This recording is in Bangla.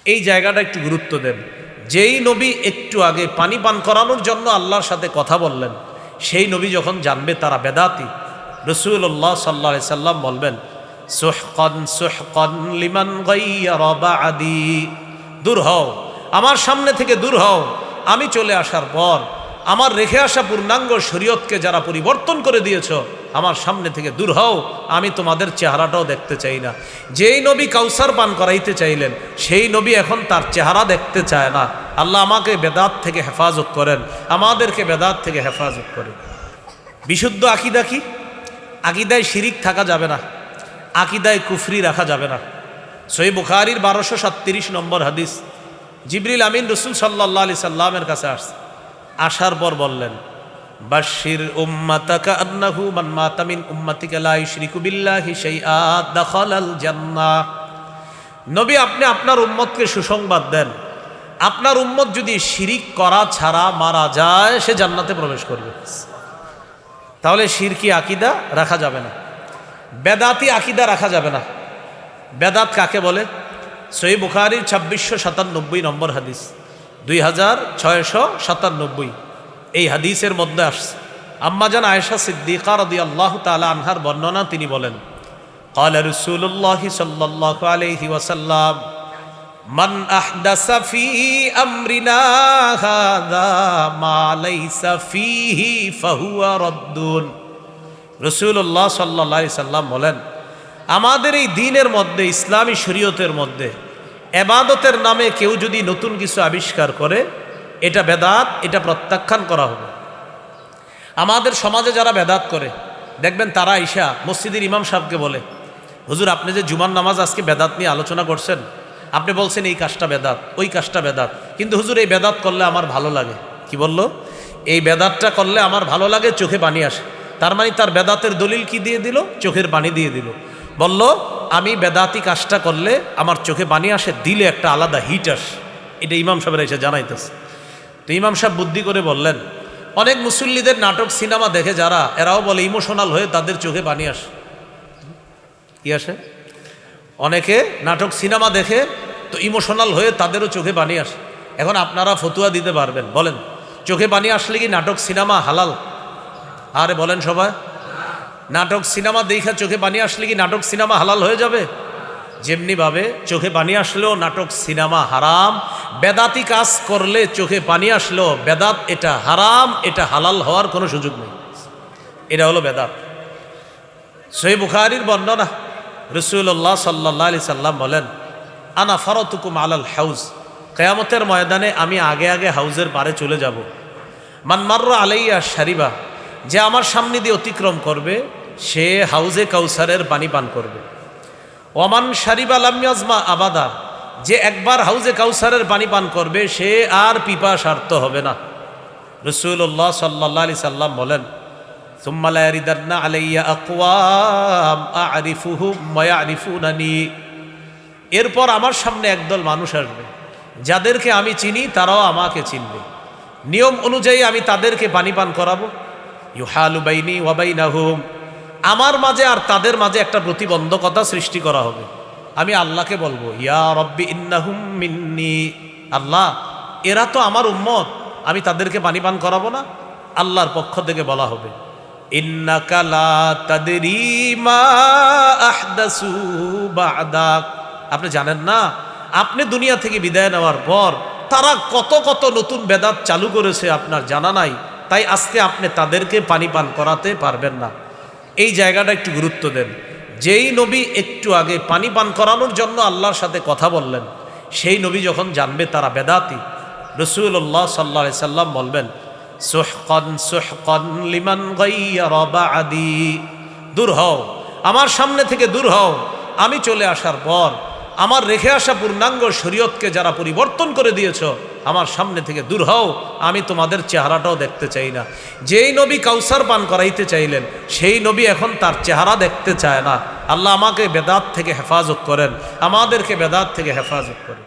এই জায়গাটা একটু গুরুত্ব দেন। যেই নবী একটু আগে পানি পান করানোর জন্য আল্লাহর সাথে কথা বললেন, সেই নবী যখন জানবে তারা বেদাতি, রাসূলুল্লাহ সাল্লাল্লাহু আলাইহি সাল্লাম বলবেন সুহকান সুহকান লিমান গায়্যারা বা'দি, দূর হও আমার সামনে থেকে, দূর হও আমি চলে আসার পর আমার রেখে আসা পূর্ণাঙ্গ শরীয়তকে যারা পরিবর্তন করে দিয়েছ, আমার সামনে থেকে দূর হও, আমি তোমাদের চেহারাটাও দেখতে চাই না। যেই নবী কাউসার পান করাইতে চাইলেন, সেই নবী এখন তার চেহারা দেখতে চায় না। আল্লাহ আমাকে বেদাত থেকে হেফাজত করেন, আমাদেরকে বেদাত থেকে হেফাজত করেন। বিশুদ্ধ আকীদা কি? আকীদায় শিরিক থাকা যাবে না, আকীদায় কুফরি রাখা যাবে না। সহিহ বুখারীর 1237 নম্বর হাদিস, জিবরিল আমিন রাসূল সাল্লাল্লাহু আলাইহি সাল্লামের কাছে আসছে, আসার পর বললেন বাশশির উম্মাতাকা আন্নাহু মান মাতা মিন উম্মাতিকা লা ইউশরিকু বিল্লাহি শাইআ দাখালাল জান্নাহ। নবী আপনি আপনার উম্মতকে সুসংবাদ দেন, আপনার উম্মত যদি শিরিক করা ছাড়া মারা যায় সে জান্নাতে প্রবেশ করবে। তাহলে শিরকি আকীদা রাখা যাবে না, বেদাতি আকীদা রাখা যাবে না। বেদাত কাকে বলে? সহিহ বুখারীর 2697 নম্বর হাদিস, 2697 এই হাদিসের মধ্যে আসছে আম্মাজান আয়েশা সিদ্দিকা রাদিয়াল্লাহু তাআলা আনহার বর্ণনা, তিনি বলেন ক্বালা রাসূলুল্লাহি সাল্লাল্লাহু আলাইহি ওয়াসাল্লাম মান আহদাসা ফি আমরিনা হাযা মা লাইসা ফিহি ফাহুয়া রাদ্দুন। রাসূলুল্লাহ সাল্লাল্লাহু আলাইহি সাল্লাম বলেন, আমাদের এই দ্বীনের মধ্যে, ইসলামী শরীয়তের মধ্যে ইবাদতের নামে কেউ যদি নতুন কিছু আবিষ্কার করে, এটা বেদাত, এটা প্রত্যাখ্যান করা হবে। আমাদের সমাজে যারা বেদাত করে দেখবেন তারা আইসা মসজিদের ইমাম সাহেবকে বলে, হুজুর আপনি যে জুমার নামাজ আজকে বেদাত নিয়ে আলোচনা করছেন, আপনি বলছেন এই কাজটা বেদাত, ওই কাজটা বেদাত, কিন্তু হুজুর এই বেদাত করলে আমার ভালো লাগে। কি বললো? এই বেদাতটা করলে আমার ভালো লাগে, চোখে পানি আসে। তার মানে তার বেদাতের দলিল কি দিয়ে দিল? চোখের পানি দিয়ে দিল। বলল আমি বেদাতি কাজটা করলে আমার চোখে পানি আসে, দিলে একটা আলাদা হিট আসে। এটা ইমাম সাহেবের এসে জানাইতেছে। তো ইমাম সাহেব বুদ্ধি করে বললেন, অনেক মুসল্লিদের নাটক সিনেমা দেখে যারা, এরাও বলে ইমোশনাল হয়ে তাদের চোখে পানি আসে। কি আসে? অনেকে নাটক সিনেমা দেখে তো ইমোশনাল হয়ে তাদেরও চোখে পানি আসে। এখন আপনারা ফতুয়া দিতে পারবেন, বলেন চোখে পানি আসলে কি নাটক সিনেমা হালাল? আরে বলেন সবাই, নাটক সিনেমা দেখা চোখে পানি আসলে কি নাটক সিনেমা হালাল হয়ে যাবে? যেমনিভাবে চোখে পানি আসলেও নাটক সিনেমা হারাম, বেদাতি কাজ করলে চোখে পানি আসলেও বেদাত, এটা হারাম, এটা হালাল হওয়ার কোনো সুযোগ নেই। এটা হলো বেদাত। সহিহ বুখারীর বর্ণনা, রাসূলুল্লাহ সাল্লাল্লাহু আলাইহি সাল্লাম বলেন আনা ফারাতুকুম আলাল হাউজ, কিয়ামতের ময়দানে আমি আগে আগে হাউজের পারে চলে যাব। মান মাররা আলাইয়া শারিবা, যে আমার সামনে দিয়ে অতিক্রম করবে সে হাউজে কাউসারের পানি পান করবে। ওমান শারিবা লাম ইয়াজমা আবাদা, যে একবার হাউজে কাউসারের পানি পান করবে সে আর পিপাসার্ত হবে না। রাসূলুল্লাহ সাল্লাল্লাহু আলাইহি সাল্লাম বলেন সুম্মা লা ইয়ারিদান্না আলাইয়া আকওয়াম আ'রিফুহুম ওয়া ইয়া'রিফুনানি, এরপর আমার সামনে একদল মানুষ আসবে যাদেরকে আমি চিনি, তারাও আমাকে চিনবে। নিয়ম অনুযায়ী আমি তাদেরকে পানি পান করাবো। ইউহালু বাইনি ওয়া বাইনাহুম, আমার মাঝে আর তাদের মাঝে একটা প্রতিবন্ধকতা সৃষ্টি করা হবে। আমি আল্লাহকে বলবো ইয়া রব্বি ইন্নাহুম মিন্নি, আল্লাহ এরা তো আমার উম্মত, আমি তাদেরকে পানি পান করাবো না? আল্লাহর পক্ষ থেকে বলা হবে ইন্নাকা লা তাদরি মা আহদাসু বা'দাক, আপনি জানেন না আপনি দুনিয়া থেকে বিদায় নেওয়ার পর তারা কত কত নতুন বেদাত চালু করেছে, আপনার জানা নাই, তাই আজকে আপনি তাদেরকে পানি পান করাতে পারবেন না। এই জায়গাটা একটু গুরুত্ব দেন। যেই নবী একটু আগে পানি পান করানোর জন্য আল্লাহর সাথে কথা বললেন, সেই নবী যখন জানবে তারা বেদাতি, রাসূলুল্লাহ সাল্লাল্লাহু আলাইহি সাল্লাম বলবেন সুহকান সুহকান লিমান গায়্যারা বা'দি, দূর হও আমার সামনে থেকে, দূর হও আমি চলে আসার পর আমার রেখে আসা পূর্ণাঙ্গ শরীয়তকে যারা পরিবর্তন করে দিয়েছ, আমার সামনে থেকে দূর হও, আমি তোমাদের চেহারাটাও দেখতে চাই না। যেই নবী কাউসার পান করাইতে চাইলেন, সেই নবী এখন তার চেহারা দেখতে চায় না। আল্লাহ আমাকে বেদাত থেকে হেফাজত করেন, আমাদেরকে বেদাত থেকে হেফাজত করেন।